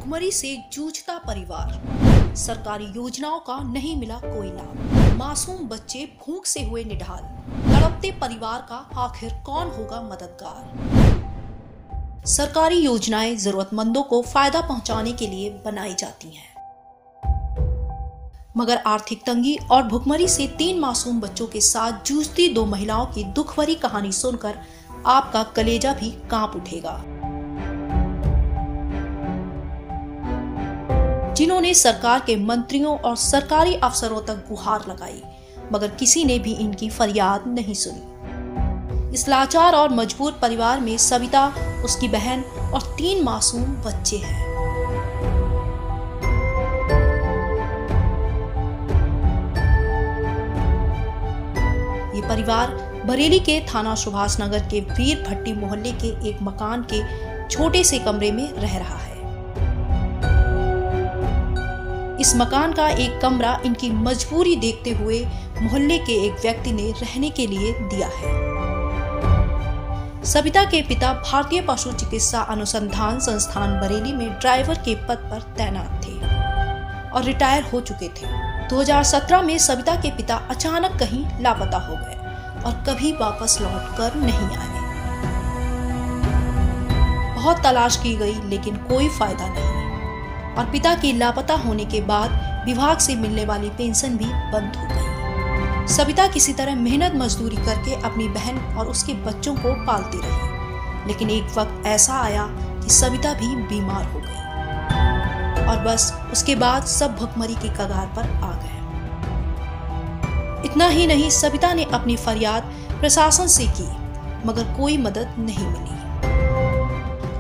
भुखमरी से जूझता परिवार, सरकारी योजनाओं का नहीं मिला कोई लाभ, मासूम बच्चे भूख से हुए निढाल, तड़पते परिवार का आखिर कौन होगा मददगार। सरकारी योजनाएं जरूरतमंदों को फायदा पहुंचाने के लिए बनाई जाती हैं, मगर आर्थिक तंगी और भुखमरी से 3 मासूम बच्चों के साथ जूझती 2 महिलाओं की दुख भरी कहानी सुनकर आपका कलेजा भी कांप उठेगा, जिन्होंने सरकार के मंत्रियों और सरकारी अफसरों तक गुहार लगाई, मगर किसी ने भी इनकी फरियाद नहीं सुनी। इस लाचार और मजबूर परिवार में सविता, उसकी बहन और 3 मासूम बच्चे हैं। ये परिवार बरेली के थाना सुभाष नगर के वीर भट्टी मोहल्ले के एक मकान के छोटे से कमरे में रह रहा है। इस मकान का एक कमरा इनकी मजबूरी देखते हुए मोहल्ले के एक व्यक्ति ने रहने के लिए दिया है। सविता के पिता भारतीय पशु चिकित्सा अनुसंधान संस्थान बरेली में ड्राइवर के पद पर तैनात थे और रिटायर हो चुके थे। 2017 में सविता के पिता अचानक कहीं लापता हो गए और कभी वापस लौटकर नहीं आए। बहुत तलाश की गई लेकिन कोई फायदा नहीं और पिता के लापता होने के बाद विभाग से मिलने वाली पेंशन भी बंद हो गई। सविता किसी तरह मेहनत मजदूरी करके अपनी बहन और उसके बच्चों को पालती रही, लेकिन एक वक्त ऐसा आया कि सविता भी बीमार हो गई और बस उसके बाद सब भुखमरी की कगार पर आ गए। इतना ही नहीं, सविता ने अपनी फरियाद प्रशासन से की, मगर कोई मदद नहीं मिली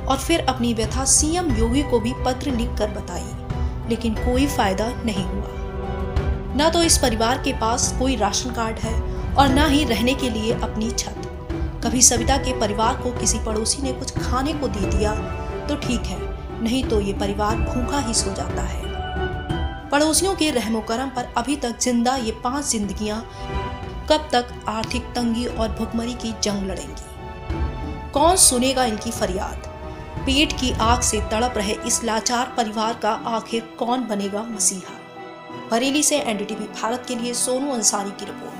और फिर अपनी व्यथा सीएम योगी को भी पत्र लिखकर बताई, लेकिन कोई फायदा नहीं हुआ। न तो इस परिवार के पास कोई राशन कार्ड है और न ही रहने के लिए अपनी छत। कभी सविता के परिवार को किसी पड़ोसी ने कुछ खाने को दे दिया तो ठीक है, नहीं तो ये परिवार भूखा ही सो जाता है। पड़ोसियों के रहमो करम पर अभी तक जिंदा ये 5 जिंदगियां कब तक आर्थिक तंगी और भुखमरी की जंग लड़ेंगी? कौन सुनेगा इनकी फरियाद? पेट की आग से तड़प रहे इस लाचार परिवार का आखिर कौन बनेगा मसीहा? बरेली से एनडीटीवी भारत के लिए सोनू अंसारी की रिपोर्ट।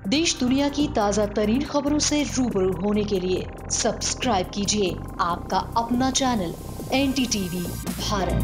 देश दुनिया की ताजा तरीन खबरों से रूबरू होने के लिए सब्सक्राइब कीजिए आपका अपना चैनल एनडीटीवी भारत।